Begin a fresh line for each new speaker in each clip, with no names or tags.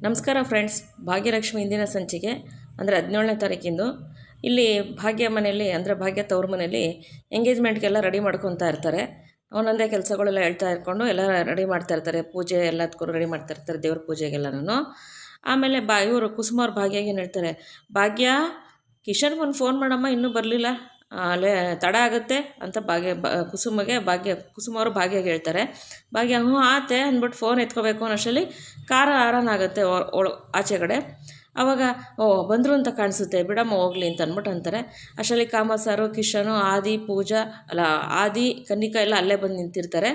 ನಮಸ್ಕಾರ ಫ್ರೆಂಡ್ಸ್. ಭಾಗ್ಯಲಕ್ಷ್ಮಿ ಇಂದಿನ ಸಂಚಿಕೆ ಅಂದರೆ 17ನೇ ತಾರೀಕಿಂದು ಇಲ್ಲಿ ಭಾಗ್ಯ ಮನೆಯಲ್ಲಿ ಅಂದರೆ ಭಾಗ್ಯ ತವ್ರ ಮನೆಯಲ್ಲಿ ಎಂಗೇಜ್ಮೆಂಟ್ಗೆಲ್ಲ ರೆಡಿ ಮಾಡ್ಕೊತಾ ಇರ್ತಾರೆ. ಒಂದೊಂದೇ ಕೆಲಸಗಳೆಲ್ಲ ಹೇಳ್ತಾ ಇರ್ಕೊಂಡು ಎಲ್ಲ ರೆಡಿ ಮಾಡ್ತಾ ಇರ್ತಾರೆ. ಪೂಜೆ ಎಲ್ಲದಕ್ಕೂ ರೆಡಿ ಮಾಡ್ತಾ ಇರ್ತಾರೆ, ದೇವ್ರ ಪೂಜೆಗೆಲ್ಲನೂ. ಆಮೇಲೆ ಇವರು ಕುಸುಮ ಭಾಗ್ಯಾಗ ಏನು ಹೇಳ್ತಾರೆ, ಭಾಗ್ಯ ಕಿಶನ್ಗೊಂದು ಫೋನ್ ಮಾಡಮ್ಮ, ಇನ್ನೂ ಬರಲಿಲ್ಲ, ಅಲ್ಲೇ ತಡ ಆಗುತ್ತೆ ಅಂತ ಕುಸುಮ ಅವರು ಭಾಗ್ಯಗೆ ಹೇಳ್ತಾರೆ. ಭಾಗ್ಯ ಹ್ಞೂ ಆತೆ ಅಂದ್ಬಿಟ್ಟು ಫೋನ್ ಎತ್ಕೋಬೇಕು ಅನ್ನೋಷ್ಟರಲ್ಲಿ ಕಾರ ಆರನ್ ಆಗುತ್ತೆ ಆಚೆ ಕಡೆ. ಆವಾಗ ಬಂದರು ಅಂತ ಕಾಣಿಸುತ್ತೆ, ಬಿಡಮ್ಮ ಹೋಗ್ಲಿ ಅಂತ ಅಂದ್ಬಿಟ್ಟು ಅಂತಾರೆ. ಅಷ್ಟರಲ್ಲಿ ಕಾಮಸಾರು, ಕಿಶನು, ಪೂಜಾ ಆದಿ ಕನ್ನಿಕಾ ಎಲ್ಲ ಅಲ್ಲೇ ಬಂದು ನಿಂತಿರ್ತಾರೆ.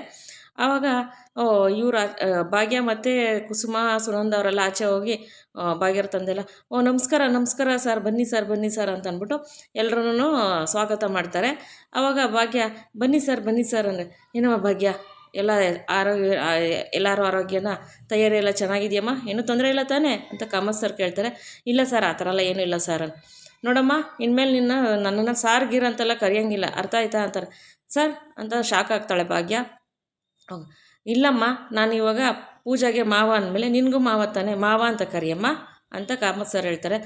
ಆವಾಗ ಇವರು ಭಾಗ್ಯ ಮತ್ತು ಕುಸುಮ, ಸುನಂದ ಅವರೆಲ್ಲ ಆಚೆ ಹೋಗಿ ಭಾಗ್ಯರ ತಂದೆಲ್ಲ ನಮಸ್ಕಾರ ನಮಸ್ಕಾರ ಸರ್, ಬನ್ನಿ ಸರ್ ಬನ್ನಿ ಸರ್ ಅಂತ ಅಂದ್ಬಿಟ್ಟು ಎಲ್ಲರೂ ಸ್ವಾಗತ ಮಾಡ್ತಾರೆ. ಆವಾಗ ಭಾಗ್ಯ ಬನ್ನಿ ಸರ್ ಅಂದರೆ, ಏನಮ್ಮ ಭಾಗ್ಯ ಎಲ್ಲ ಎಲ್ಲರೂ ಆರೋಗ್ಯನ, ತಯಾರಿ ಎಲ್ಲ ಚೆನ್ನಾಗಿದೆಯಮ್ಮ, ಏನೂ ತೊಂದರೆ ಇಲ್ಲ ತಾನೇ ಅಂತ ಕಾಮತ್ ಸರ್ ಕೇಳ್ತಾರೆ. ಇಲ್ಲ ಸರ್, ಆ ಥರ ಎಲ್ಲ ಏನೂ ಇಲ್ಲ ಸರ್. ನೋಡಮ್ಮ, ಇನ್ಮೇಲೆ ನನ್ನನ್ನು ಸಾರ್ ಗೀರ್ ಅಂತೆಲ್ಲ ಕರೆಯೋಂಗಿಲ್ಲ, ಅರ್ಥ ಆಯ್ತಾ ಅಂತಾರೆ. ಸರ್ ಅಂತ ಶಾಕ್ ಆಗ್ತಾಳೆ ಭಾಗ್ಯ. ಇಲ್ಲಮ್ಮ, ನಾನು ಇವಾಗ ಪೂಜೆಗೆ ಮಾವ ಅಂದಮೇಲೆ ನಿನಗೂ ಮಾವ ತಾನೆ, ಮಾವ ಅಂತ ಕರಿಯಮ್ಮ ಅಂತ ಕಾಮತ್ ಸರ್ ಹೇಳ್ತಾರೆ.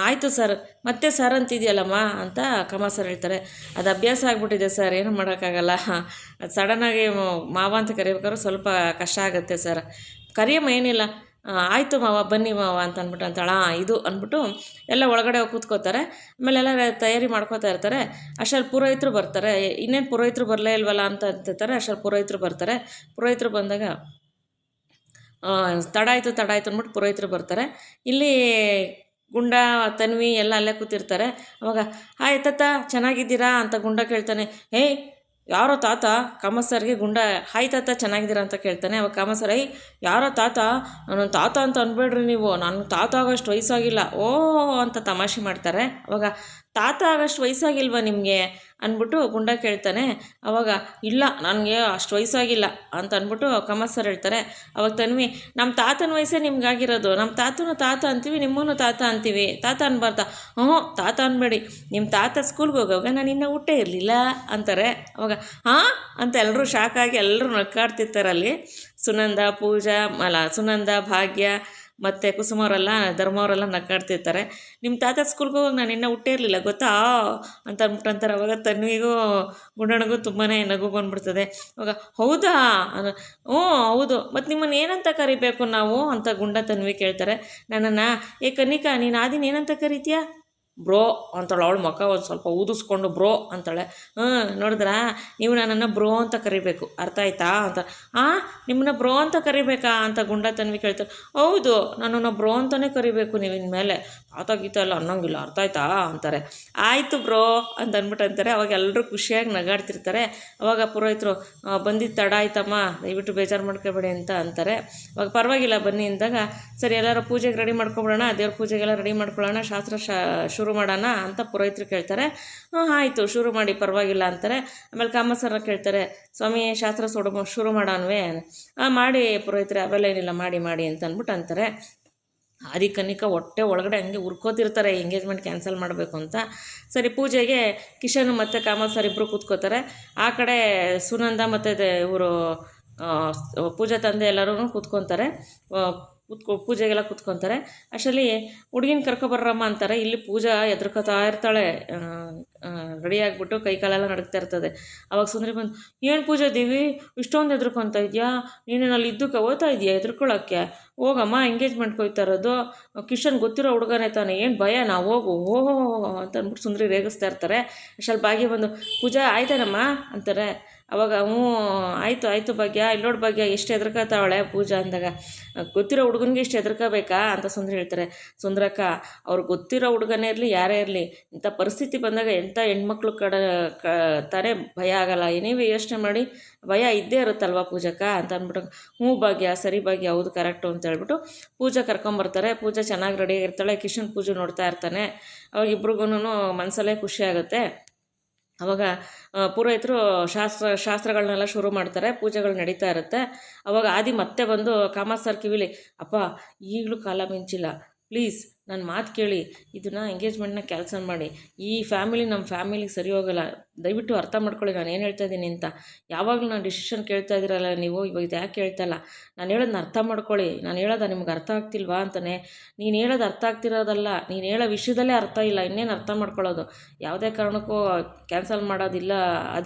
ಆಯಿತು ಸರ್, ಮತ್ತೆ ಸರ್ ಅಂತಿದೆಯಲ್ಲಮ್ಮ ಅಂತ ಕಾಮತ್ ಸರ್ ಹೇಳ್ತಾರೆ. ಅದು ಅಭ್ಯಾಸ ಆಗ್ಬಿಟ್ಟಿದೆ ಸರ್, ಏನು ಮಾಡೋಕ್ಕಾಗಲ್ಲ, ಅದು ಸಡನ್ನಾಗಿ ಮಾವ ಅಂತ ಕರಿಬೇಕಾದ್ರೆ ಸ್ವಲ್ಪ ಕಷ್ಟ ಆಗುತ್ತೆ ಸರ್. ಕರಿಯಮ್ಮ, ಏನಿಲ್ಲ, ಆಯಿತು ಮಾವ, ಬನ್ನಿ ಮಾವ ಅಂತ ಅಂದ್ಬಿಟ್ಟು ಅಂತಾಳ. ಇದು ಅಂದ್ಬಿಟ್ಟು ಎಲ್ಲ ಒಳಗಡೆ ಹೋಗಿ ಕೂತ್ಕೋತಾರೆ. ಆಮೇಲೆ ಎಲ್ಲ ತಯಾರಿ ಮಾಡ್ಕೋತಾ ಇರ್ತಾರೆ. ಅಷ್ಟರಲ್ಲಿ ಪುರೋಹಿತರು ಬರ್ತಾರೆ. ಇನ್ನೇನು ಪುರೋಹಿತರು ಬರಲೇ ಇಲ್ವಲ್ಲ ಅಂತ ಅಂತಿರ್ತಾರೆ. ಅಷ್ಟರಲ್ಲಿ ಪುರೋಹಿತರು ಬರ್ತಾರೆ. ಪುರೋಹಿತರು ಬಂದಾಗ ತಡ ಆಯಿತು ಅಂದ್ಬಿಟ್ಟು ಪುರೋಹಿತರು ಬರ್ತಾರೆ. ಇಲ್ಲಿ ಗುಂಡ, ತನ್ವಿ ಎಲ್ಲ ಅಲ್ಲೇ ಕೂತಿರ್ತಾರೆ. ಅವಾಗ ಹಾಯ್ ತಾತ, ಚೆನ್ನಾಗಿದ್ದೀರಾ ಅಂತ ಗುಂಡ ಕೇಳ್ತಾನೆ. ಯಾರೋ ತಾತ ಕಾಮತ್ ಸರ್ಗೆ ಗುಂಡ ಹಾಯ್ ತಾತ ಚೆನ್ನಾಗಿದ್ದೀರಾ ಅಂತ ಕೇಳ್ತಾನೆ. ಅವಾಗ ಕಾಮತ್ ಸರ್, ಯಾರೋ ತಾತ, ನನ್ನ ತಾತ ಅಂತ ಅನ್ಬೇಡ್ರಿ ನೀವು, ನನ್ನ ತಾತ ಆಗೋಷ್ಟು ವಯಸ್ಸಾಗಿಲ್ಲ ಅಂತ ತಮಾಷೆ ಮಾಡ್ತಾರೆ. ಅವಾಗ ತಾತ ಆಗೋಷ್ಟು ವಯಸ್ಸಾಗಿಲ್ವಾ ನಿಮಗೆ ಅಂದ್ಬಿಟ್ಟು ಗುಂಡ ಕೇಳ್ತಾನೆ. ಅವಾಗ ಇಲ್ಲ, ನನಗೆ ಅಷ್ಟು ವಯಸ್ಸಾಗಿಲ್ಲ ಅಂತ ಅಂದ್ಬಿಟ್ಟು ಕಾಮತ್ ಸರ್ ಹೇಳ್ತಾರೆ. ಅವಾಗ ತನ್ವಿ, ನಮ್ಮ ತಾತನ ವಯಸ್ಸೇ ನಿಮ್ಗಾಗಿರೋದು, ನಮ್ಮ ತಾತನೂ ತಾತ ಅಂತೀವಿ, ನಿಮ್ಮೂ ತಾತ ಅಂತೀವಿ, ತಾತ ಅನ್ಬಾರ್ದ. ತಾತ ಅನ್ಬೇಡಿ, ನಿಮ್ಮ ತಾತ ಸ್ಕೂಲ್ಗೆ ಹೋಗೋವಾಗ ನಾನು ಇನ್ನೂ ಹುಟ್ಟೇ ಇರಲಿಲ್ಲ ಅಂತಾರೆ. ಅವಾಗ ಹಾಂ ಅಂತ ಎಲ್ಲರೂ ಶಾಕಾಗಿ ಎಲ್ಲರೂ ನಕ್ಕಾಡ್ತಿರ್ತಾರೆ. ಅಲ್ಲಿ ಸುನಂದ, ಭಾಗ್ಯ ಮತ್ತು ಕುಸುಮವರೆಲ್ಲ, ಧರ್ಮವರೆಲ್ಲ ನಕ್ಕಾಡ್ತಿರ್ತಾರೆ. ನಿಮ್ಮ ತಾತ ಸ್ಕೂಲ್ಗೆ ಹೋಗಿ ನಾನು ಇನ್ನೂ ಹುಟ್ಟೇ ಇರಲಿಲ್ಲ ಗೊತ್ತಾ ಅಂತ ಅಂದ್ಬಿಟ್ಟು ಅಂತಾರೆ. ಅವಾಗ ತನ್ವಿಗೂ ಗುಂಡನಿಗೂ ತುಂಬಾ ನಗು ಬಂದ್ಬಿಡ್ತದೆ. ಅವಾಗ ಹೌದಾ, ಹ್ಞೂ ಹೌದು, ಮತ್ತು ನಿಮ್ಮನ್ನು ಏನಂತ ಕರಿಬೇಕು ನಾವು ಅಂತ ಗುಂಡ ತನ್ವಿ ಕೇಳ್ತಾರೆ. ನನ್ನನ್ನು ಕನ್ನಿಕಾ, ನೀನು ಆದಿನ ಏನಂತ ಕರಿತೀಯಾ? ಬ್ರೋ ಅಂತಾಳೆ. ಅವಳು ಮುಖ ಒಂದು ಸ್ವಲ್ಪ ಊದಿಸ್ಕೊಂಡು ಬ್ರೋ ಅಂತಾಳೆ. ನೋಡಿದ್ರಾ, ನೀವು ನನ್ನನ್ನು ಬ್ರೋ ಅಂತ ಕರಿಬೇಕು, ಅರ್ಥ ಆಯ್ತಾ ಅಂತ. ನಿಮ್ಮನ್ನ ಬ್ರೋ ಅಂತ ಕರಿಬೇಕಾ ಅಂತ ಗುಂಡ ತನ್ವಿ ಕೇಳ್ತಾರೆ. ಹೌದು, ನನ್ನನ್ನು ಬ್ರೋ ಅಂತಲೇ ಕರಿಬೇಕು, ನೀವು ಇನ್ಮೇಲೆ ತಾತ ಗೀತ ಎಲ್ಲ ಅನ್ನೋಂಗಿಲ್ಲ, ಅರ್ಥ ಆಯ್ತಾ ಅಂತಾರೆ. ಆಯಿತು ಬ್ರೋ ಅಂತ ಅಂದ್ಬಿಟ್ಟು ಅಂತಾರೆ. ಅವಾಗ ಎಲ್ಲರೂ ಖುಷಿಯಾಗಿ ನಗಾಡ್ತಿರ್ತಾರೆ. ಅವಾಗ ಪುರೋಹಿತರು, ಬಂದಿದ್ದು ತಡ ಆಯ್ತಮ್ಮ, ದಯವಿಟ್ಟು ಬೇಜಾರು ಮಾಡ್ಕೊಬೇಡಿ ಅಂತ ಅಂತಾರೆ. ಅವಾಗ ಪರವಾಗಿಲ್ಲ ಬನ್ನಿ ಅಂದಾಗ, ಸರಿ ಎಲ್ಲರೂ ಪೂಜೆಗೆ ರೆಡಿ ಮಾಡ್ಕೊಬಿಡೋಣ, ದೇವ್ರ ಪೂಜೆಗೆಲ್ಲ ರೆಡಿ ಮಾಡ್ಕೊಳ್ಳೋಣ, ಶಾಸ್ತ್ರ ಶುರು ಮಾಡೋಣ ಅಂತ ಪುರೋಹಿತರು ಕೇಳ್ತಾರೆ. ಆಯಿತು ಶುರು ಮಾಡಿ, ಪರವಾಗಿಲ್ಲ ಅಂತಾರೆ. ಆಮೇಲೆ ಕಾಮತ್ ಸರ್ ಕೇಳ್ತಾರೆ, ಸ್ವಾಮಿ ಶಾಸ್ತ್ರ ಶುರು ಮಾಡೋಣವೇ? ಮಾಡಿ ಪುರೋಹಿತರೆ, ಅವೆಲ್ಲ ಏನಿಲ್ಲ, ಮಾಡಿ ಅಂತ ಅಂದ್ಬಿಟ್ಟು ಅಂತಾರೆ. ಕನ್ನಿಕಾ ಹೊಟ್ಟೆ ಒಳಗಡೆ ಹಂಗೆ ಉರ್ಕೋತಿರ್ತಾರೆ, ಎಂಗೇಜ್ಮೆಂಟ್ ಕ್ಯಾನ್ಸಲ್ ಮಾಡಬೇಕು ಅಂತ. ಸರಿ, ಪೂಜೆಗೆ ಕಿಶನ್ ಮತ್ತು ಕಾಮತ್ ಸರ್ ಇಬ್ಬರು ಕೂತ್ಕೋತಾರೆ. ಆ ಕಡೆ ಸುನಂದ ಮತ್ತು ಇವರು ಪೂಜಾ ತಂದೆ ಎಲ್ಲರೂ ಕೂತ್ಕೊತಾರೆ. ಪೂಜೆಗೆಲ್ಲ ಕೂತ್ಕೊತಾರೆ. ಅಷ್ಟರಲ್ಲಿ ಹುಡುಗಿನ ಕರ್ಕೊಬರ್ರಮ್ಮ ಅಂತಾರೆ. ಇಲ್ಲಿ ಪೂಜಾ ಎದ್ರಕೋತಾ ಇರ್ತಾಳೆ, ರೆಡಿ ಆಗಿಬಿಟ್ಟು ಕೈ ಕಾಲೆಲ್ಲ ನಡುಗ್ತಾ ಇರ್ತದೆ. ಅವಾಗ ಸುಂದರಿ ಬಂದು, ಏನು ಪೂಜಾ ದೇವಿ ಇಷ್ಟೊಂದು ಎದ್ರಕೊತಾ ಇದೆಯಾ, ನೀನೇನಲ್ಲಿ ಇದ್ದಕ್ಕೆ ಓದ್ತಾ ಇದೆಯಾ ಎದ್ರಕೊಳ್ಳೋಕ್ಕೆ? ಹೋಗಮ್ಮ, ಎಂಗೇಜ್ಮೆಂಟ್ಗೆ ಹೋಗ್ತಾ ಇರೋದು, ಕಿಶನ್ ಗೊತ್ತಿರೋ ಹುಡುಗನೇ ತಾನೆ, ಏನು ಭಯ, ನಾವು ಹೋಗು ಅಂತ ಅಂದ್ಬಿಟ್ಟು ಸುಂದರಿ ರೇಗಿಸ್ತಾ ಇರ್ತಾರೆ. ಅಷ್ಟಲ್ಲಿ ಭಾಗ್ಯ ಬಂದು, ಪೂಜಾ ಆಯ್ತೇನಮ್ಮ ಅಂತಾರೆ. ಅವಾಗ ಆಯಿತು ಭಾಗ್ಯ, ಇಲ್ಲಿ ನೋಡಿ ಭಾಗ್ಯ ಎಷ್ಟು ಹೆದರ್ಕೋತಾವಳೆ ಪೂಜಾ ಅಂದಾಗ. ಗೊತ್ತಿರೋ ಹುಡುಗನಿಗೆ ಇಷ್ಟು ಹೆದರ್ಕೋಬೇಕಾ ಅಂತ ಸುಂದರ ಹೇಳ್ತಾರೆ. ಸುಂದರಕ್ಕ, ಅವ್ರು ಗೊತ್ತಿರೋ ಹುಡುಗನೇ ಇರಲಿ, ಯಾರೇ ಇರಲಿ, ಇಂಥ ಪರಿಸ್ಥಿತಿ ಬಂದಾಗ ಎಂಥ ಹೆಣ್ಮಕ್ಳು ತಾನೇ ಭಯ ಆಗಲ್ಲ. ನೀವೇ ಯೋಚನೆ ಮಾಡಿ, ಭಯ ಇದ್ದೇ ಇರುತ್ತಲ್ವ ಪೂಜಕ್ಕ ಅಂತ ಅಂದ್ಬಿಟ್ಟು, ಹ್ಞೂ ಭಾಗ್ಯ, ಸರಿ ಭಾಗ್ಯ, ಹೌದು ಕರೆಕ್ಟು ಅಂತ ಹೇಳ್ಬಿಟ್ಟು ಪೂಜಾ ಕರ್ಕೊಂಬರ್ತಾರೆ. ಪೂಜಾ ಚೆನ್ನಾಗಿ ರೆಡಿಯಾಗಿರ್ತಾಳೆ. ಕಿಶನ್ ಪೂಜೆ ನೋಡ್ತಾ ಇರ್ತಾನೆ. ಅವಾಗ ಇಬ್ರಿಗೂ ಮನಸ್ಸಲ್ಲೇ ಖುಷಿ ಆಗುತ್ತೆ. ಅವಾಗ ಪುರೋಹಿತರು ಶಾಸ್ತ್ರಗಳನ್ನೆಲ್ಲ ಶುರು ಮಾಡ್ತಾರೆ. ಪೂಜೆಗಳು ನಡೀತಾ ಇರುತ್ತೆ. ಅವಾಗ ಮತ್ತೆ ಬಂದು ಕಾಮತ್ ಸರ್ ಕಿವಿಲಿ, ಅಪ್ಪ ಈಗಲೂ ಕಾಲ ಮಿಂಚಿಲ್ಲ, ಪ್ಲೀಸ್ ನನ್ನ ಮಾತು ಕೇಳಿ ಇದನ್ನು ಎಂಗೇಜ್ಮೆಂಟ್ನ ಕ್ಯಾನ್ಸಲ್ ಮಾಡಿ. ಈ ಫ್ಯಾಮಿಲಿ ನಮ್ಮ ಫ್ಯಾಮಿಲಿಗೆ ಸರಿ ಹೋಗಲ್ಲ. ದಯವಿಟ್ಟು ಅರ್ಥ ಮಾಡ್ಕೊಳ್ಳಿ ನಾನು ಏನು ಹೇಳ್ತಾ ಇದ್ದೀನಿ ಅಂತ. ಯಾವಾಗಲೂ ನಾನು ಡಿಸಿಷನ್ ಕೇಳ್ತಾ ಇದ್ದೀರಲ್ಲ ನೀವು, ಇವಾಗ ಇದು ಯಾಕೆ ಕೇಳ್ತಾಯಿಲ್ಲ? ನಾನು ಹೇಳೋದನ್ನ ಅರ್ಥ ಮಾಡ್ಕೊಳ್ಳಿ. ನಾನು ಹೇಳೋದು ನಿಮ್ಗೆ ಅರ್ಥ ಆಗ್ತಿಲ್ವಾ ಅಂತಾನೆ. ನೀನು ಹೇಳೋದು ಅರ್ಥ ಆಗ್ತಿರೋದಲ್ಲ, ನೀನು ಹೇಳೋ ವಿಷಯದಲ್ಲೇ ಅರ್ಥ ಇಲ್ಲ, ಇನ್ನೇನು ಅರ್ಥ ಮಾಡ್ಕೊಳ್ಳೋದು? ಯಾವುದೇ ಕಾರಣಕ್ಕೂ ಕ್ಯಾನ್ಸಲ್ ಮಾಡೋದಿಲ್ಲ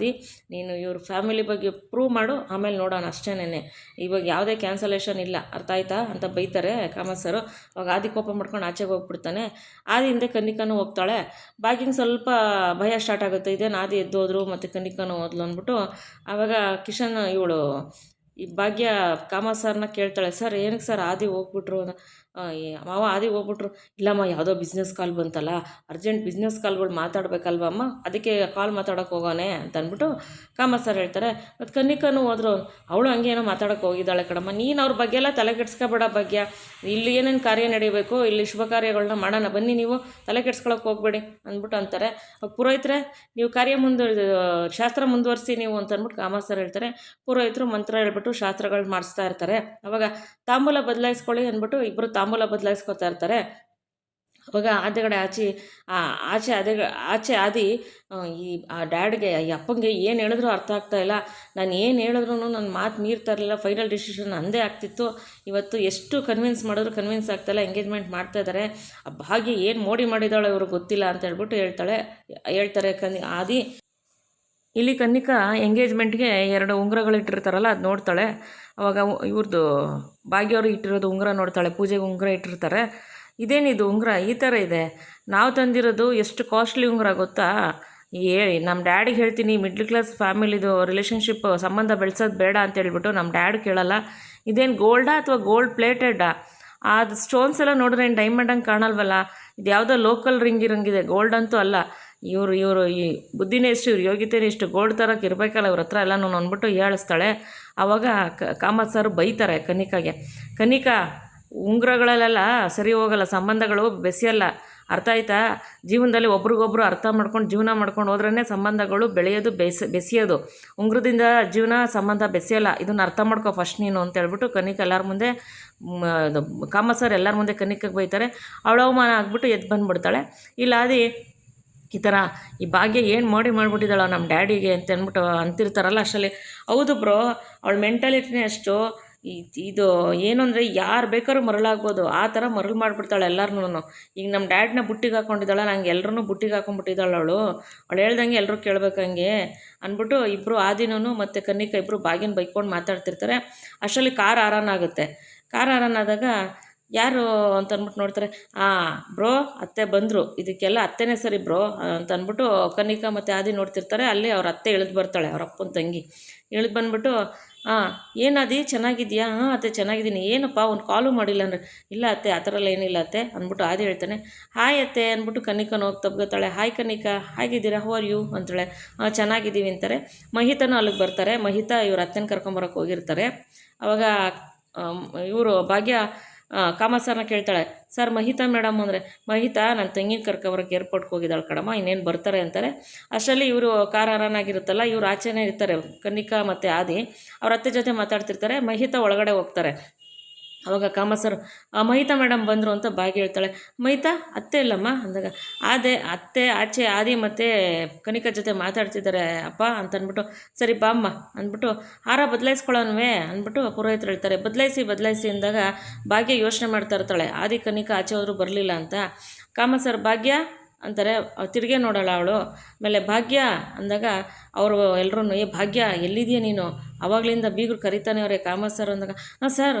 ನೀನು ಇವ್ರ ಫ್ಯಾಮಿಲಿ ಬಗ್ಗೆ ಪ್ರೂವ್ ಮಾಡು, ಆಮೇಲೆ ನೋಡೋಣ ಅಷ್ಟೇನೆ. ಇವಾಗ ಯಾವುದೇ ಕ್ಯಾನ್ಸಲೇಷನ್ ಇಲ್ಲ, ಅರ್ಥ ಆಯ್ತಾ ಅಂತ ಬೈತಾರೆ ಕಾಮತ್ ಸರು. ಅವಾಗ ಆದಿ ಕೋಪ ಮಾಡ್ಕೊಂಡು ಆಚೆಗೆ ಹೋಗ್ಬಿಡ್ತಾನೆ. ಆದಿ ಹಿಂದೆ ಕನ್ನಿಕಾನು ಹೋಗ್ತಾಳೆ. ಬಾಗಿಂಗ್ ಸ್ವಲ್ಪ ಭಯ ಸ್ಟಾರ್ಟ್ ಆಗುತ್ತೆ, ಇದೇನು ಆದಿ ಎದ್ದೋದ್ರು ಮತ್ತು ಕನ್ನಿಕಾನು ಹೋದ್ಲು ಅಂದ್ಬಿಟ್ಟು. ಆವಾಗ ಕಿಶನ್ ಇವಳು ಈ ಭಾಗ್ಯ ಕಾಮತ್ ಸರ್ನ ಕೇಳ್ತಾಳೆ, ಸರ್ ಏನಕ್ಕೆ ಸರ್ ಆದಿ ಹೋಗ್ಬಿಟ್ರು? ಮಾವ ಆದಿ ಹೋಗ್ಬಿಟ್ರು. ಇಲ್ಲಮ್ಮ ಯಾವುದೋ ಬಿಸ್ನೆಸ್ ಕಾಲ್ ಬಂತಲ್ಲ, ಅರ್ಜೆಂಟ್ ಬಿಸ್ನೆಸ್ ಕಾಲ್ಗಳು ಮಾತಾಡ್ಬೇಕಲ್ವ ಅಮ್ಮ, ಅದಕ್ಕೆ ಕಾಲ್ ಮಾತಾಡೋಕೆ ಹೋಗೋನೆ ಅಂತ ಅಂದ್ಬಿಟ್ಟು ಕಾಮತ್ ಸರ್ ಹೇಳ್ತಾರೆ. ಮತ್ತು ಕನ್ನಿಕಾನು ಹೋದ್ರು, ಅವಳು ಹಂಗೆ ಏನೋ ಮಾತಾಡೋಕೆ ಹೋಗಿದ್ದಾಳೆ ಕಣಮ್ಮ, ನೀನು ಅವ್ರ ಬಗ್ಗೆ ಎಲ್ಲ ತಲೆ ಕೆಡ್ಸ್ಕೊಬೇಡ ಭಾಗ್ಯ. ಇಲ್ಲಿ ಏನೇನು ಕಾರ್ಯ ನಡೀಬೇಕು, ಇಲ್ಲಿ ಶುಭ ಕಾರ್ಯಗಳನ್ನ ಮಾಡೋಣ ಬನ್ನಿ, ನೀವು ತಲೆ ಕೆಡ್ಸ್ಕೊಳಕ್ಕೆ ಹೋಗ್ಬೇಡಿ ಅಂದ್ಬಿಟ್ಟು ಅಂತಾರೆ. ಪುರೋಹಿತರೆ ನೀವು ಶಾಸ್ತ್ರ ಮುಂದುವರಿಸಿ ನೀವು ಅಂತ ಅಂದ್ಬಿಟ್ಟು ಕಾಮತ್ ಸರ್ ಹೇಳ್ತಾರೆ. ಪುರೋಹಿತರು ಮಂತ್ರ ಹೇಳ್ಬಿಟ್ಟು ಶಾಸ್ತ್ರಗಳು ಮಾಡಿಸ್ತಾ ಇರ್ತಾರೆ. ಅವಾಗ ತಾಂಬೂಲ ಬದಲಾಯಿಸ್ಕೊಳ್ಳಿ ಅಂದ್ಬಿಟ್ಟು ಇಬ್ಬರು ತಾಂಬೂಲ ಬದಲಾಯಿಸ್ಕೊತಾ ಇರ್ತಾರೆ. ಅವಾಗ ಆಚೆಗಡೆ ಆಚೆ ಆದಿ ಈ ಆ ಡ್ಯಾಡ್ಗೆ ಈ ಅಪ್ಪಂಗೆ ಏನು ಹೇಳಿದ್ರು ಅರ್ಥ ಆಗ್ತಾಯಿಲ್ಲ. ನಾನು ಏನು ಹೇಳಿದ್ರು ನನ್ನ ಮಾತು ಮೀರ್ತಾ ಇರಲಿಲ್ಲ, ಫೈನಲ್ ಡಿಸಿಷನ್ ಅಂದೇ ಆಗ್ತಿತ್ತು. ಇವತ್ತು ಎಷ್ಟು ಕನ್ವಿನ್ಸ್ ಮಾಡಿದ್ರು ಕನ್ವಿನ್ಸ್ ಆಗ್ತಾಯಿಲ್ಲ, ಎಂಗೇಜ್ಮೆಂಟ್ ಮಾಡ್ತಾಯಿದ್ದಾರೆ. ಆ ಭಾಗ್ಯ ಏನು ಮೋಡಿ ಮಾಡಿದಾಳೆ ಇವ್ರಿಗೆ ಗೊತ್ತಿಲ್ಲ ಅಂತ ಹೇಳ್ಬಿಟ್ಟು ಹೇಳ್ತಾರೆ ಆದಿ. ಇಲ್ಲಿ ಕನ್ನಿಕಾ ಎಂಗೇಜ್ಮೆಂಟ್ಗೆ 2 ಉಂಗುರಗಳು ಇಟ್ಟಿರ್ತಾರಲ್ಲ ಅದು ನೋಡ್ತಾಳೆ. ಅವಾಗ ಇವ್ರದ್ದು ಭಾಗ್ಯವ್ರು ಇಟ್ಟಿರೋದು ಉಂಗುರ ನೋಡ್ತಾಳೆ. ಪೂಜೆಗೆ ಉಂಗುರ ಇಟ್ಟಿರ್ತಾರೆ. ಇದೇನಿದು ಉಂಗುರ ಈ ಥರ ಇದೆ, ನಾವು ತಂದಿರೋದು ಎಷ್ಟು ಕಾಸ್ಟ್ಲಿ ಉಂಗುರ ಗೊತ್ತಾ? ಹೇಳಿ ನಮ್ಮ ಡ್ಯಾಡಿಗೆ ಹೇಳ್ತೀನಿ, ಮಿಡ್ಲ್ ಕ್ಲಾಸ್ ಫ್ಯಾಮಿಲಿದು ರಿಲೇಷನ್ಶಿಪ್ ಸಂಬಂಧ ಬೆಳೆಸೋದು ಬೇಡ ಅಂತ ಹೇಳ್ಬಿಟ್ಟು ನಮ್ಮ ಡ್ಯಾಡ್ ಕೇಳಲ್ಲ. ಇದೇನು ಗೋಲ್ಡಾ ಅಥವಾ ಗೋಲ್ಡ್ ಪ್ಲೇಟೆಡ್ಡಾ? ಅದು ಸ್ಟೋನ್ಸ್ ಎಲ್ಲ ನೋಡಿದ್ರೆ ಏನು ಡೈಮಂಡ್ ಹಂಗೆ ಕಾಣಲ್ವಲ್ಲ, ಇದು ಯಾವುದೋ ಲೋಕಲ್ ರಿಂಗ್ ಇರಂಗಿದೆ, ಗೋಲ್ಡ್ ಅಂತೂ ಅಲ್ಲ. ಇವರು ಈ ಬುದ್ಧಿನೇ ಎಷ್ಟು, ಇವ್ರು ಯೋಗ್ಯತೆನೇ ಇಷ್ಟು, ಗೋಲ್ಡ್ ತರಕ್ಕೆ ಇರಬೇಕಲ್ಲ ಇವ್ರ ಹತ್ರ ಎಲ್ಲನೂ ಅಂದ್ಬಿಟ್ಟು ಹೇಳಿಸ್ತಾಳೆ. ಆವಾಗ ಕಾಮತ್ ಸರ್ ಬೈತಾರೆ ಕನ್ನಿಕಾಗೆ, ಕನ್ನಿಕಾ ಉಂಗುರಗಳಲ್ಲೆಲ್ಲ ಸರಿ ಹೋಗಲ್ಲ, ಸಂಬಂಧಗಳು ಬೆಸೆಯಲ್ಲ, ಅರ್ಥ ಆಯ್ತಾ? ಜೀವನದಲ್ಲಿ ಒಬ್ರಿಗೊಬ್ರು ಅರ್ಥ ಮಾಡ್ಕೊಂಡು ಜೀವನ ಮಾಡ್ಕೊಂಡು ಹೋದ್ರೇ ಸಂಬಂಧಗಳು ಬೆಳೆಯೋದು ಬೆಸೆಯೋದು. ಉಂಗುರದಿಂದ ಜೀವನ ಸಂಬಂಧ ಬೆಸೆಯಲ್ಲ, ಇದನ್ನು ಅರ್ಥ ಮಾಡ್ಕೊ ಫಸ್ಟ್ ನೀನು ಅಂತ ಹೇಳ್ಬಿಟ್ಟು ಕನ್ನಿಕಾ ಎಲ್ಲರ ಮುಂದೆ ಕಾಮತ್ ಸರ್ ಎಲ್ಲರ ಮುಂದೆ ಕನ್ನಿಕಾಗೆ ಬೈತಾರೆ. ಅವಳ ಅವಮಾನ ಆಗ್ಬಿಟ್ಟು ಎದ್ದು ಬಂದುಬಿಡ್ತಾಳೆ. ಇಲ್ಲಾದಿ ಈ ಥರ ಈ ಭಾಗ್ಯ ಏನು ಮಾಡಿಬಿಟ್ಟಿದ್ದಾಳ ನಮ್ಮ ಡ್ಯಾಡಿಗೆ ಅಂತ ಅಂದ್ಬಿಟ್ಟು ಅಂತಿರ್ತಾರಲ್ಲ. ಅಷ್ಟರಲ್ಲಿ ಹೌದು ಬ್ರೋ, ಅವಳ ಮೆಂಟಾಲಿಟಿನೇ ಅಷ್ಟು. ಇದು ಏನು ಅಂದರೆ ಯಾರು ಬೇಕಾದ್ರೂ ಮರಳಾಗ್ಬೋದು, ಆ ಥರ ಮರಳು ಮಾಡಿಬಿಡ್ತಾಳೆ ಎಲ್ಲರೂ. ಈಗ ನಮ್ಮ ಡ್ಯಾಡ್ನ ಬುಟ್ಟಿಗೆ ಹಾಕ್ಕೊಂಡಿದ್ದಾಳೆ, ನಂಗೆ ಎಲ್ಲರೂ ಬುಟ್ಟಿಗೆ ಹಾಕೊಂಡ್ಬಿಟ್ಟಿದ್ದಾಳೆ ಅವಳು ಹೇಳ್ದಂಗೆ ಎಲ್ಲರೂ ಕೇಳಬೇಕಂಗೆ ಅಂದ್ಬಿಟ್ಟು ಇಬ್ಬರು ಆದಿನೂ ಮತ್ತು ಕನ್ನಿಕಾ ಇಬ್ಬರು ಭಾಗ್ಯನ ಬೈಕೊಂಡು ಮಾತಾಡ್ತಿರ್ತಾರೆ. ಅಷ್ಟರಲ್ಲಿ ಕಾರ್ ಆರನ್ ಆಗುತ್ತೆ. ಕಾರ್ ಆರನ್ ಆದಾಗ ಯಾರು ಅಂತ ಅಂದ್ಬಿಟ್ಟು ನೋಡ್ತಾರೆ. ಬ್ರೋ ಅತ್ತೆ ಬಂದರು, ಇದಕ್ಕೆಲ್ಲ ಅತ್ತೆನೇ ಸರಿ ಬ್ರೋ ಅಂತ ಅಂದ್ಬಿಟ್ಟು ಕನ್ನಿಕಾ ಮತ್ತು ಆದಿ ನೋಡ್ತಿರ್ತಾರೆ. ಅಲ್ಲಿ ಅವ್ರ ಅತ್ತೆ ಇಳಿದು ಬರ್ತಾಳೆ, ಅವ್ರ ಅಪ್ಪನ ತಂಗಿ ಇಳಿದು ಬಂದ್ಬಿಟ್ಟು, ಏನಾದಿ ಚೆನ್ನಾಗಿದೆಯಾ? ಅತ್ತೆ ಚೆನ್ನಾಗಿದ್ದೀನಿ. ಏನಪ್ಪ ಒಂದು ಕಾಲು ಮಾಡಿಲ್ಲ ಅಂದರೆ, ಇಲ್ಲ ಅತ್ತೆ ಆ ಥರ ಎಲ್ಲ ಏನಿಲ್ಲ ಅತ್ತೆ ಅಂದ್ಬಿಟ್ಟು ಆದಿ ಹೇಳ್ತಾನೆ. ಹಾಯ್ ಅತ್ತೆ ಅಂದ್ಬಿಟ್ಟು ಕನ್ನಿಕಾನು ಹೋಗಿ ತಬ್ಗೋತಾಳೆ. ಹಾಯ್ ಕನ್ನಿಕಾ, ಹೇಗಿದ್ದೀರಾ, ಹೌ ಆರ್ ಯು ಅಂತಾಳೆ. ಚೆನ್ನಾಗಿದ್ದೀವಿ ಅಂತಾರೆ. ಮಹಿತಾನು ಅಲ್ಲಿಗೆ ಬರ್ತಾರೆ. ಮಹಿತಾ ಇವ್ರ ಅತ್ತೆನ ಕರ್ಕೊಂಬರೋಕೆ ಹೋಗಿರ್ತಾರೆ. ಅವಾಗ ಇವರು ಭಾಗ್ಯ ಕಾಮತ್ ಸರ್ನ ಕೇಳ್ತಾಳೆ, ಸರ್ ಮಹಿತಾ ಮೇಡಮ್ ಅಂದರೆ, ಮಹಿತಾ ನನ್ನ ತಂಗಿನ ಕರ್ಕೊಬರೋಕೆ ಏರ್ಪೋರ್ಟ್ಗೆ ಹೋಗಿದ್ದಾಳೆ ಕಣಮ್ಮ, ಇನ್ನೇನು ಬರ್ತಾರೆ ಅಂತಾರೆ. ಅಷ್ಟರಲ್ಲಿ ಇವರು ಕಾರ್ ಆರನ್ ಆಗಿರುತ್ತಲ್ಲ, ಇವ್ರು ಆಚೆನೇ ಇರ್ತಾರೆ, ಕನ್ನಿಕಾ ಮತ್ತು ಆದಿ ಅವ್ರ ಅತ್ತೆ ಜೊತೆ ಮಾತಾಡ್ತಿರ್ತಾರೆ. ಮಹಿತಾ ಒಳಗಡೆ ಹೋಗ್ತಾರೆ. ಅವಾಗ ಕಾಮತ್ ಸರ್ ಮಹಿತಾ ಮೇಡಮ್ ಬಂದರು ಅಂತ ಭಾಗ್ಯ ಹೇಳ್ತಾಳೆ. ಮಹಿತಾ ಅತ್ತೆ ಇಲ್ಲಮ್ಮ ಅಂದಾಗ, ಅತ್ತೆ ಆಚೆ ಆದಿ ಮತ್ತು ಕನಿಕಾ ಜೊತೆ ಮಾತಾಡ್ತಿದ್ದಾರೆ ಅಪ್ಪ ಅಂತ ಅಂದ್ಬಿಟ್ಟು, ಸರಿ ಬಾಮ್ಮ ಅಂದ್ಬಿಟ್ಟು ಹಾರ ಬದಲಾಯಿಸ್ಕೊಳ್ಳೋನ್ವೇ ಅಂದ್ಬಿಟ್ಟು ಪುರೋಹಿತರು ಹೇಳ್ತಾರೆ. ಬದಲಾಯಿಸಿ ಅಂದಾಗ ಭಾಗ್ಯ ಯೋಚನೆ ಮಾಡ್ತಾ ಇರ್ತಾಳೆ, ಆದಿ ಕನಿಕಾ ಆಚೆ ಹೋದ್ರು ಬರಲಿಲ್ಲ ಅಂತ. ಕಾಮತ್ ಸರ್ ಭಾಗ್ಯ ಅಂತಾರೆ. ತಿರುಗೇ ನೋಡೋಣ ಅವಳು. ಆಮೇಲೆ ಭಾಗ್ಯ ಅಂದಾಗ ಅವರು ಎಲ್ಲರೂ, ಭಾಗ್ಯ ಎಲ್ಲಿದೆಯಾ ನೀನು? ಆವಾಗಲಿಂದ ಬೀಗರು ಕರಿತಾನೆ ಅವರೇ. ಕಾಮತ್ ಸರ್ ಅಂದಾಗ, ಸರ್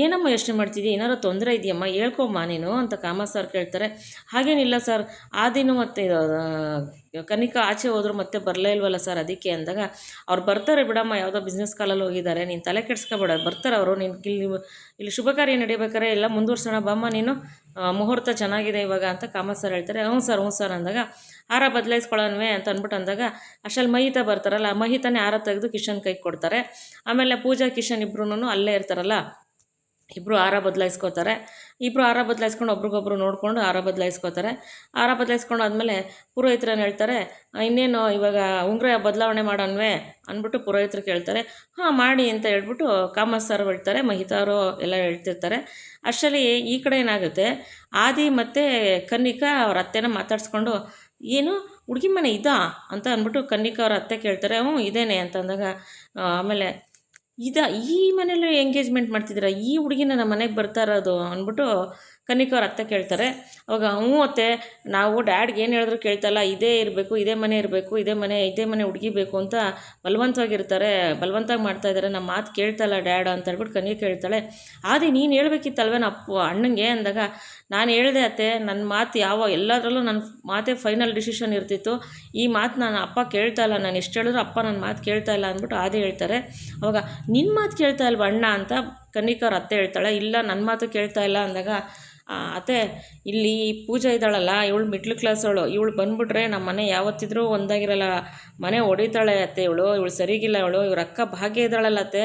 ಏನಮ್ಮ ಯೋಚನೆ ಮಾಡ್ತಿದ್ದೀಯ, ಏನಾರು ತೊಂದರೆ ಇದೆಯಮ್ಮ, ಹೇಳ್ಕೊಮ್ಮ ನೀನು ಅಂತ ಕಾಮತ್ ಸರ್ ಕೇಳ್ತಾರೆ. ಹಾಗೇನಿಲ್ಲ ಸರ್, ಆ ದಿನ ಮತ್ತು ಕನಿಕಾ ಆಚೆ ಹೋದ್ರು ಮತ್ತೆ ಬರಲೇ ಇಲ್ವಲ್ಲ ಸರ್ ಅದಕ್ಕೆ ಅಂದಾಗ, ಅವ್ರು ಬರ್ತಾರೆ ಬಿಡಮ್ಮ, ಯಾವುದೋ ಬಿಸ್ನೆಸ್ ಕಾಲಲ್ಲಿ ಹೋಗಿದ್ದಾರೆ, ನೀನು ತಲೆ ಕೆಡ್ಸ್ಕೊಬೇಡ, ಬರ್ತಾರೆ ಅವರು. ನೀನು ಇಲ್ಲಿ ಶುಭ ಕಾರ್ಯ ನಡಿಬೇಕಾರೆ ಎಲ್ಲ ಮುಂದುವರ್ಸೋಣ ಬಾಮ್ಮ ನೀನು, ಮುಹೂರ್ತ ಚೆನ್ನಾಗಿದೆ ಇವಾಗ ಅಂತ ಕಾಮತ್ ಸರ್ ಹೇಳ್ತಾರೆ. ಹ್ಞೂ ಸರ್ ಅಂದಾಗ, ಹಾರ ಬದಲಾಯಿಸ್ಕೊಳ್ಳೋನ್ವೇ ಅಂತ ಅಂದ್ಬಿಟ್ಟು ಅಂದಾಗ, ಅಷ್ಟಲ್ಲಿ ಮಹಿತಾ ಬರ್ತಾರಲ್ಲ, ಮಹಿತಾನೇ ಹಾರ ತೆಗೆದು ಕಿಶನ್ ಕೈಗೆ ಕೊಡ್ತಾರೆ. ಆಮೇಲೆ ಪೂಜಾ ಕಿಶನ್ ಇಬ್ರು ಅಲ್ಲೇ ಇರ್ತಾರಲ್ಲ, ಇಬ್ಬರು ಆಹಾರ ಬದಲಾಯಿಸ್ಕೋತಾರೆ. ಇಬ್ಬರು ಆಹಾರ ಬದಲಾಯಿಸ್ಕೊಂಡು ಒಬ್ರಿಗೊಬ್ರು ನೋಡಿಕೊಂಡು ಆಹಾರ ಬದಲಾಯಿಸ್ಕೋತಾರೆ. ಆಹಾರ ಬದಲಾಯಿಸ್ಕೊಂಡು ಆದಮೇಲೆ ಪುರೋಹಿತರನ್ನು ಹೇಳ್ತಾರೆ, ಇನ್ನೇನು ಇವಾಗ ಉಂಗುರ ಬದಲಾವಣೆ ಮಾಡೋಣವೇ ಅಂದ್ಬಿಟ್ಟು ಪುರೋಹಿತರು ಕೇಳ್ತಾರೆ. ಹಾಂ ಮಾಡಿ ಅಂತ ಹೇಳ್ಬಿಟ್ಟು ಕಾಮತ್ ಸರ್ ಹೇಳ್ತಾರೆ, ಮಹಿತಾ ಅವರು ಎಲ್ಲ ಹೇಳ್ತಿರ್ತಾರೆ. ಅಷ್ಟರಲ್ಲಿ ಈ ಕಡೆ ಏನಾಗುತ್ತೆ, ಆದಿ ಮತ್ತು ಕನ್ನಿಕಾ ಅವ್ರ ಅತ್ತೆನ ಮಾತಾಡಿಸ್ಕೊಂಡು, ಏನು ಹುಡುಗಿ ಮನೆ ಇದಾ ಅಂತ ಅಂದ್ಬಿಟ್ಟು ಕನ್ನಿಕಾ ಅವ್ರ ಅತ್ತೆ ಕೇಳ್ತಾರೆ. ಹ್ಞೂ ಇದೇನೆ ಅಂತ ಅಂದಾಗ, ಆಮೇಲೆ ಈ ಮನೇಲಿ ಎಂಗೇಜ್ಮೆಂಟ್ ಮಾಡ್ತಿದ್ದೀರಾ, ಈ ಹುಡುಗಿನ ನಮ್ಮ ಮನೆಗೆ ಬರ್ತಾ ಇರೋದು ಅಂದ್ಬಿಟ್ಟು ಕನ್ನಿಕಾ ಅವ್ರ ಅತ್ತೆ ಕೇಳ್ತಾರೆ. ಅವಾಗ ಹ್ಞೂ ಅತ್ತೆ, ನಾವು ಡ್ಯಾಡ್ಗೆ ಏನು ಹೇಳಿದ್ರು ಕೇಳ್ತಲ್ಲ, ಇದೇ ಇರಬೇಕು, ಇದೇ ಮನೆ ಇರಬೇಕು, ಇದೇ ಮನೆ ಹುಡುಗಿ ಬೇಕು ಅಂತ ಬಲವಂತವಾಗಿರ್ತಾರೆ, ಬಲವಂತವಾಗಿ ಮಾಡ್ತಾಯಿದ್ದಾರೆ, ನಮ್ಮ ಮಾತು ಕೇಳ್ತಲ್ಲ ಡ್ಯಾಡ್ ಅಂತ ಹೇಳ್ಬಿಟ್ಟು ಕನ್ನಿಕಾ ಹೇಳ್ತಾಳೆ. ಆದಿ ನೀನು ಹೇಳ್ಬೇಕಿತ್ತಲ್ವೇನ ಅಣ್ಣಂಗೆ ಅಂದಾಗ, ನಾನು ಹೇಳಿದೆ ಅತ್ತೆ, ನನ್ನ ಮಾತು ಎಲ್ಲದರಲ್ಲೂ ನನ್ನ ಮಾತೇ ಫೈನಲ್ ಡಿಸಿಷನ್ ಇರ್ತಿತ್ತು, ಈ ಮಾತು ನಾನು ಅಪ್ಪ ಕೇಳ್ತಾ ಇಲ್ಲ, ನಾನು ಎಷ್ಟು ಹೇಳಿದ್ರು ಅಪ್ಪ ನನ್ನ ಮಾತು ಕೇಳ್ತಾ ಇಲ್ಲ ಅಂದ್ಬಿಟ್ಟು ಆದಿ ಹೇಳ್ತಾರೆ. ಅವಾಗ ನಿನ್ನ ಮಾತು ಕೇಳ್ತಾ ಇಲ್ವ ಅಣ್ಣ ಅಂತ ಕನ್ನಿಕಾ ಅವ್ರ ಅತ್ತೆ ಹೇಳ್ತಾಳೆ. ಇಲ್ಲ ನನ್ನ ಮಾತು ಕೇಳ್ತಾ ಇಲ್ಲ ಅಂದಾಗ, ಅತ್ತೆ ಇಲ್ಲಿ ಪೂಜೆ ಇದ್ದಾಳಲ್ಲ, ಇವಳು ಮಿಡ್ಲ್ ಕ್ಲಾಸವಳು, ಇವಳು ಬಂದ್ಬಿಟ್ರೆ ನಮ್ಮ ಮನೆ ಯಾವತ್ತಿದ್ರೂ ಒಂದಾಗಿರಲ್ಲ, ಮನೆ ಹೊಡಿತಾಳೆ ಅತ್ತೆ, ಇವಳು ಸರಿಗಿಲ್ಲ, ಇವ್ರ ಅಕ್ಕ ಭಾಗ್ಯ ಇದ್ದಾಳಲ್ಲ ಅತ್ತೆ,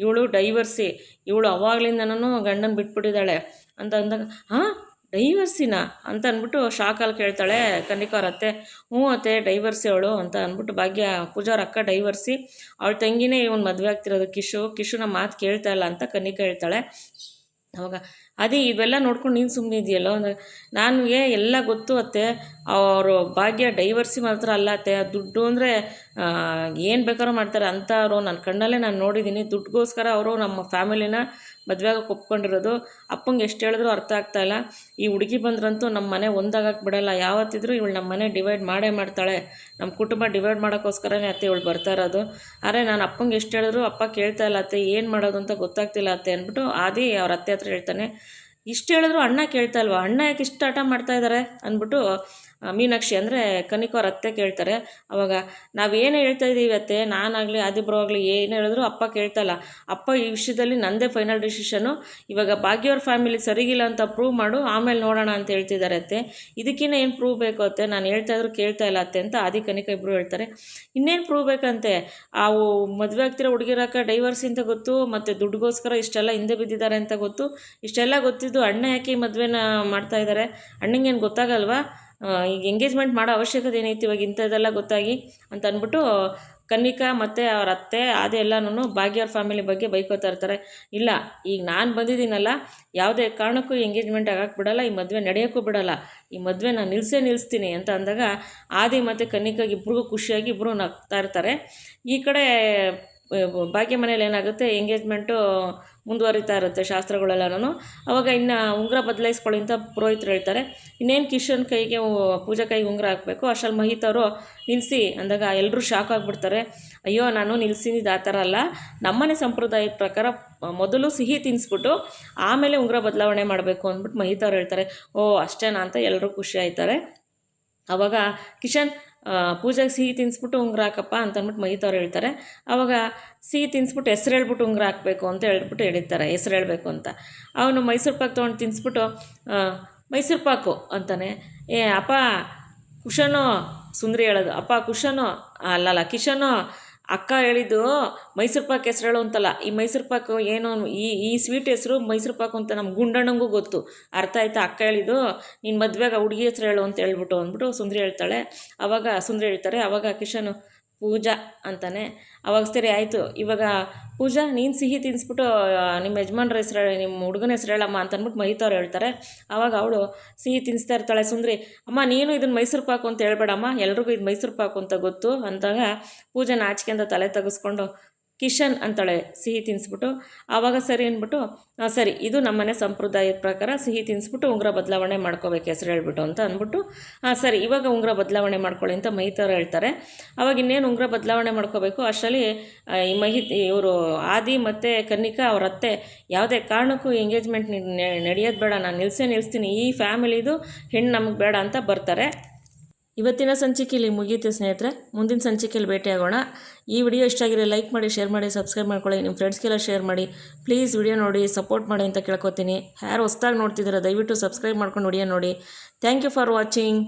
ಇವಳು ಡೈವರ್ಸಿ, ಇವಳು ಅವಾಗಲಿಂದನೂ ಗಂಡನ ಬಿಟ್ಬಿಟ್ಟಿದ್ದಾಳೆ ಅಂತ ಅಂದಾಗ, ಹಾಂ ಡೈವರ್ಸಿನ ಅಂತ ಅಂದ್ಬಿಟ್ಟು ಶಾಕಲ್ಲಿ ಕೇಳ್ತಾಳೆ ಕನ್ನಿಕಾ ಅವ್ರ ಅತ್ತೆ. ಹ್ಞೂ ಅತ್ತೆ ಡೈವರ್ಸಿ ಅವಳು ಅಂತ ಅಂದ್ಬಿಟ್ಟು ಭಾಗ್ಯ ಪೂಜಾ ಅವ್ರ ಅಕ್ಕ ಡೈವರ್ಸಿ, ಅವಳ ತಂಗಿನೇ ಇವನು ಮದುವೆ ಆಗ್ತಿರೋದು ಕಿಶುನ ಮಾತು ಕೇಳ್ತಾ ಇಲ್ಲ ಅಂತ ಕನ್ನಿಕಾ ಹೇಳ್ತಾಳೆ. ಅವಾಗ ಅದೇ ಇವೆಲ್ಲ ನೋಡ್ಕೊಂಡು ನೀನು ಸುಮ್ಮನೆ ಇದೆಯಲ್ಲೋ ಅಂದರೆ, ನನಗೆ ಎಲ್ಲ ಗೊತ್ತು ಅತ್ತೆ, ಅವರು ಭಾಗ್ಯ ಡೈವರ್ಸಿ ಮಾತ್ರ ಅಲ್ಲ ಅತ್ತೆ, ದುಡ್ಡು ಅಂದರೆ ಏನು ಬೇಕಾದ್ರೂ ಮಾಡ್ತಾರೆ ಅಂಥವ್ರು ನನ್ನ ಕಣ್ಣಲ್ಲೇ ನಾನು ನೋಡಿದ್ದೀನಿ. ದುಡ್ಡುಗೋಸ್ಕರ ಅವರು ನಮ್ಮ ಫ್ಯಾಮಿಲಿನ ಮದುವೆಗೆ ಒಪ್ಕೊಂಡಿರೋದು. ಅಪ್ಪಂಗೆ ಎಷ್ಟು ಹೇಳಿದ್ರು ಅರ್ಥ ಆಗ್ತಾಯಿಲ್ಲ. ಈ ಹುಡುಗಿ ಬಂದ್ರಂತೂ ನಮ್ಮ ಮನೆ ಒಂದಾಗಕ್ಕೆ ಬಿಡಲ್ಲ, ಯಾವತ್ತಿದ್ರೂ ಇವಳು ನಮ್ಮ ಮನೆ ಡಿವೈಡ್ ಮಾಡೇ ಮಾಡ್ತಾಳೆ, ನಮ್ಮ ಕುಟುಂಬ ಡಿವೈಡ್ ಮಾಡೋಕ್ಕೋಸ್ಕರನೇ ಅತ್ತೆ ಇವಳು ಬರ್ತಾ ಇರೋದು. ಆದರೆ ನಾನು ಅಪ್ಪಂಗೆ ಎಷ್ಟು ಹೇಳಿದ್ರು ಅಪ್ಪ ಕೇಳ್ತಾ ಇಲ್ಲ ಅತ್ತೆ, ಏನು ಮಾಡೋದು ಅಂತ ಗೊತ್ತಾಗ್ತಿಲ್ಲ ಅತ್ತೆ ಅಂದ್ಬಿಟ್ಟು ಆದಿ ಅವ್ರ ಅತ್ತೆ ಹತ್ರ ಹೇಳ್ತಾನೆ. ಇಷ್ಟು ಹೇಳಿದ್ರು ಅಣ್ಣ ಕೇಳ್ತಾ ಇಲ್ವಾ, ಅಣ್ಣ ಯಾಕೆ ಇಷ್ಟು ಆಟ ಮಾಡ್ತಾಯಿದ್ದಾರೆ ಅಂದ್ಬಿಟ್ಟು ಮೀನಾಕ್ಷಿ ಅಂದರೆ ಕನ್ನಿಕಾ ಅವ್ರ ಅತ್ತೆ ಕೇಳ್ತಾರೆ. ಅವಾಗ ನಾವೇನು ಹೇಳ್ತಾ ಇದ್ದೀವಿ ಅತ್ತೆ, ನಾನಾಗಲಿ ಆದಿಬ್ರು ಆಗಲಿ ಏನು ಹೇಳಿದ್ರು ಅಪ್ಪ ಕೇಳ್ತಾಯಿಲ್ಲ, ಅಪ್ಪ ಈ ವಿಷಯದಲ್ಲಿ ನನ್ನದೇ ಫೈನಲ್ ಡಿಸಿಷನು, ಇವಾಗ ಭಾಗ್ಯವ್ರ ಫ್ಯಾಮಿಲಿ ಸರಿಗಿಲ್ಲ ಅಂತ ಪ್ರೂವ್ ಮಾಡು, ಆಮೇಲೆ ನೋಡೋಣ ಅಂತ ಹೇಳ್ತಿದ್ದಾರೆ ಅತ್ತೆ, ಇದಕ್ಕಿಂತ ಏನು ಪ್ರೂವ್ ಬೇಕು ಅತ್ತೆ, ನಾನು ಹೇಳ್ತಾ ಇದ್ರು ಕೇಳ್ತಾ ಇಲ್ಲ ಅತ್ತೆ ಅಂತ ಆದಿ ಕನ್ನಿಕಾ ಇಬ್ಬರು ಹೇಳ್ತಾರೆ. ಇನ್ನೇನು ಪ್ರೂವ್ ಬೇಕಂತೆ, ಅವು ಮದುವೆ ಆಗ್ತಿರೋ ಹುಡುಗಿರಕ್ಕ ಡೈವರ್ಸ್ ಅಂತ ಗೊತ್ತು, ಮತ್ತು ದುಡ್ಡುಗೋಸ್ಕರ ಇಷ್ಟೆಲ್ಲ ಹಿಂದೆ ಬಿದ್ದಿದ್ದಾರೆ ಅಂತ ಗೊತ್ತು, ಇಷ್ಟೆಲ್ಲ ಗೊತ್ತಿದ್ದು ಅಣ್ಣ ಯಾಕೆ ಈ ಮದುವೆನ ಮಾಡ್ತಾ ಇದ್ದಾರೆ, ಅಣ್ಣಂಗೇನು ಗೊತ್ತಾಗಲ್ವಾ, ಈಗ ಎಂಗೇಜ್ಮೆಂಟ್ ಮಾಡೋ ಅವಶ್ಯಕತೆ ಏನೈತಿ ಇವಾಗ ಇಂಥದ್ದೆಲ್ಲ ಗೊತ್ತಾಗಿ ಅಂತ ಅಂದ್ಬಿಟ್ಟು ಕನ್ನಿಕಾ ಮತ್ತು ಅವ್ರ ಅತ್ತೆ ಅದೆಲ್ಲನೂ ಭಾಗ್ಯವ್ರ ಫ್ಯಾಮಿಲಿ ಬಗ್ಗೆ ಬೈಕೋತಾ ಇರ್ತಾರೆ. ಇಲ್ಲ ಈಗ ನಾನು ಬಂದಿದ್ದೀನಲ್ಲ, ಯಾವುದೇ ಕಾರಣಕ್ಕೂ ಎಂಗೇಜ್ಮೆಂಟ್ ಆಗಕ್ಕೆ ಬಿಡಲ್ಲ, ಈ ಮದುವೆ ನಡೆಯೋಕ್ಕೂ ಬಿಡಲ್ಲ, ಈ ಮದುವೆ ನಾನು ನಿಲ್ಲಿಸ್ತೀನಿ ಅಂತ ಅಂದಾಗ ಆದಿ ಮತ್ತು ಕನ್ನಿಕಾಗೆ ಇಬ್ರಿಗೂ ಖುಷಿಯಾಗಿ ಇಬ್ಬರು ನಗ್ತಾ ಇರ್ತಾರೆ. ಈ ಕಡೆ ಭಾಗ್ಯ ಮನೇಲಿ ಏನಾಗುತ್ತೆ, ಎಂಗೇಜ್ಮೆಂಟು ಮುಂದುವರಿತಾ ಇರುತ್ತೆ ಶಾಸ್ತ್ರಗಳೆಲ್ಲನೂ. ಅವಾಗ ಇನ್ನು ಉಂಗುರ ಬದಲಾಯಿಸ್ಕೊಳ್ಳಿ ಅಂತ ಪುರೋಹಿತರು ಹೇಳ್ತಾರೆ. ಇನ್ನೇನು ಕಿಶನ್ ಕೈಗೆ ಪೂಜಾ ಕೈಗೆ ಉಂಗುರ ಹಾಕಬೇಕು, ಅಷ್ಟರಲ್ಲಿ ಮಹಿತವರು ನಿಲ್ಲಿಸಿ ಅಂದಾಗ ಎಲ್ಲರೂ ಶಾಕ್ ಆಗಿಬಿಡ್ತಾರೆ. ಅಯ್ಯೋ ನಾನು ನಿಲ್ಲಿಸಿದ್ದು ಆ ಥರ ಅಲ್ಲ, ನಮ್ಮನೆ ಸಂಪ್ರದಾಯದ ಪ್ರಕಾರ ಮೊದಲು ಸಿಹಿ ತಿನ್ನಿಸ್ಬಿಟ್ಟು ಆಮೇಲೆ ಉಂಗುರ ಬದಲಾವಣೆ ಮಾಡಬೇಕು ಅಂದ್ಬಿಟ್ಟು ಮಹಿತವ್ರು ಹೇಳ್ತಾರೆ. ಓ ಅಷ್ಟೇನಾ ಅಂತ ಎಲ್ಲರೂ ಖುಷಿ ಆಯ್ತಾರೆ. ಆವಾಗ ಕಿಶನ್ ಪೂಜೆಗೆ ಸಿಹಿ ತಿನ್ನಿಸ್ಬಿಟ್ಟು ಉಂಗುರ ಹಾಕಪ್ಪ ಅಂತ ಅಂದ್ಬಿಟ್ಟು ಮಹಿತವ್ರು ಹೇಳ್ತಾರೆ. ಆವಾಗ ಸಿಹಿ ತಿನ್ನಿಸ್ಬಿಟ್ಟು ಹೆಸ್ರು ಹೇಳ್ಬಿಟ್ಟು ಉಂಗುರ ಹಾಕಬೇಕು ಅಂತ ಹೇಳ್ಬಿಟ್ಟು ಹೇಳಿರ್ತಾರೆ, ಹೆಸ್ರು ಹೇಳಬೇಕು ಅಂತ. ಅವನು ಮೈಸೂರು ಪಾಕು ತೊಗೊಂಡು ತಿನ್ನಿಸ್ಬಿಟ್ಟು ಮೈಸೂರು ಪಾಕು ಅಂತಾನೆ. ಅಪ್ಪ ಕುಶನು, ಸುಂದ್ರಿ ಹೇಳೋದು, ಅಪ್ಪ ಕುಶನು ಅಲ್ಲಲ್ಲ ಕಿಶನು, ಅಕ್ಕ ಹೇಳಿದ್ದು ಮೈಸೂರು ಪಾಕು ಹೆಸ್ರು ಹೇಳು ಅಂತಲ್ಲ, ಈ ಮೈಸೂರು ಪಾಕು ಏನು, ಈ ಸ್ವೀಟ್ ಹೆಸರು ಮೈಸೂರು ಪಾಕು ಅಂತ ನಮ್ಮ ಗುಂಡಣ್ಣಂಗೂ ಗೊತ್ತು, ಅರ್ಥ ಆಯ್ತಾ, ಅಕ್ಕ ಹೇಳಿದ್ದು ನೀನು ಮದುವೆಗೆ ಹುಡುಗಿ ಹೆಸ್ರು ಹೇಳು ಅಂತ ಹೇಳ್ಬಿಟ್ಟು ಅಂದ್ಬಿಟ್ಟು ಸುಂದ್ರಿ ಹೇಳ್ತಾಳೆ. ಆವಾಗ ಸುಂದ್ರಿ ಹೇಳ್ತಾರೆ. ಆವಾಗ ಕಿಶನು ಪೂಜಾ ಅಂತಾನೆ. ಅವಾಗ ಸರಿ ಆಯಿತು, ಇವಾಗ ಪೂಜಾ ನೀನು ಸಿಹಿ ತಿನ್ನಿಸ್ಬಿಟ್ಟು ನಿಮ್ಮ ಯಜಮಾನ್ರ ಹೆಸ್ರು ಹೇಳಿ, ನಿಮ್ಮ ಹುಡುಗನ ಹೆಸ್ರು ಹೇಳಮ್ಮ ಅಂತ ಅಂದ್ಬಿಟ್ಟು ಮಹಿತವ್ರು ಹೇಳ್ತಾರೆ. ಆವಾಗ ಅವಳು ಸಿಹಿ ತಿನ್ನಿಸ್ತಾ ಇರ್ತಾಳೆ. ಸುಂದ್ರಿ ಅಮ್ಮ ನೀನು ಇದನ್ನು ಮೈಸೂರು ಪಾಕು ಅಂತ ಹೇಳ್ಬೇಡಮ್ಮ, ಎಲ್ರಿಗೂ ಇದು ಮೈಸೂರು ಪಾಕು ಅಂತ ಗೊತ್ತು ಅಂದಾಗ ಪೂಜಾ ನಾಚಿಕೆಯಿಂದ ತಲೆ ತೆಗೆಸ್ಕೊಂಡು ಕಿಶನ್ ಅಂತಾಳೆ ಸಿಹಿ ತಿನ್ನಿಸ್ಬಿಟ್ಟು. ಆವಾಗ ಸರಿ ಅಂದ್ಬಿಟ್ಟು ಸರಿ ಇದು ನಮ್ಮನೆ ಸಂಪ್ರದಾಯದ ಪ್ರಕಾರ ಸಿಹಿ ತಿನ್ನಿಸ್ಬಿಟ್ಟು ಉಂಗುರ ಬದಲಾವಣೆ ಮಾಡ್ಕೋಬೇಕು ಹೆಸ್ರು ಹೇಳ್ಬಿಟ್ಟು ಅಂತ ಅಂದ್ಬಿಟ್ಟು ಸರಿ ಇವಾಗ ಉಂಗುರ ಬದಲಾವಣೆ ಮಾಡ್ಕೊಳ್ಳಿ ಅಂತ ಮಹಿತವ್ರು ಹೇಳ್ತಾರೆ. ಆವಾಗ ಇನ್ನೇನು ಉಂಗುರ ಬದಲಾವಣೆ ಮಾಡ್ಕೋಬೇಕು, ಅಷ್ಟರಲ್ಲಿ ಇವರು ಆದಿ ಮತ್ತು ಕನ್ನಿಕಾ ಅವ್ರ ಅತ್ತೆ ಯಾವುದೇ ಕಾರಣಕ್ಕೂ ಎಂಗೇಜ್ಮೆಂಟ್ ನಡೆಯೋದು ಬೇಡ, ನಾನು ನಿಲ್ಲಿಸ್ತೀನಿ, ಈ ಫ್ಯಾಮಿಲಿದು ಹೆಣ್ಣು ನಮಗೆ ಬೇಡ ಅಂತ ಬರ್ತಾರೆ. ಇವತ್ತಿನ ಸಂಚಿಕೆಯಲ್ಲಿ ಮುಗಿಯುತ್ತೆ ಸ್ನೇಹಿತರೆ, ಮುಂದಿನ ಸಂಚಿಕೆಯಲ್ಲಿ ಭೇಟಿಯಾಗೋಣ. ಈ ವಿಡಿಯೋ ಇಷ್ಟ ಆಗಿರೋ ಲೈಕ್ ಮಾಡಿ, ಶೇರ್ ಮಾಡಿ, ಸಬ್ಸ್ಕ್ರೈಬ್ ಮಾಡ್ಕೊಳ್ಳಿ, ನಿಮ್ಮ ಫ್ರೆಂಡ್ಸ್ಗೆಲ್ಲ ಶೇರ್ ಮಾಡಿ. ಪ್ಲೀಸ್ ವಿಡಿಯೋ ನೋಡಿ ಸಪೋರ್ಟ್ ಮಾಡಿ ಅಂತ ಕೇಳ್ಕೊತೀನಿ. ಯಾರು ಹೊಸ್ದಾಗಿ ನೋಡ್ತಿದ್ದೀರಾ ದಯವಿಟ್ಟು ಸಬ್ಸ್ಕ್ರೈಬ್ ಮಾಡ್ಕೊಂಡು ವಿಡಿಯೋ ನೋಡಿ. Thank you for watching.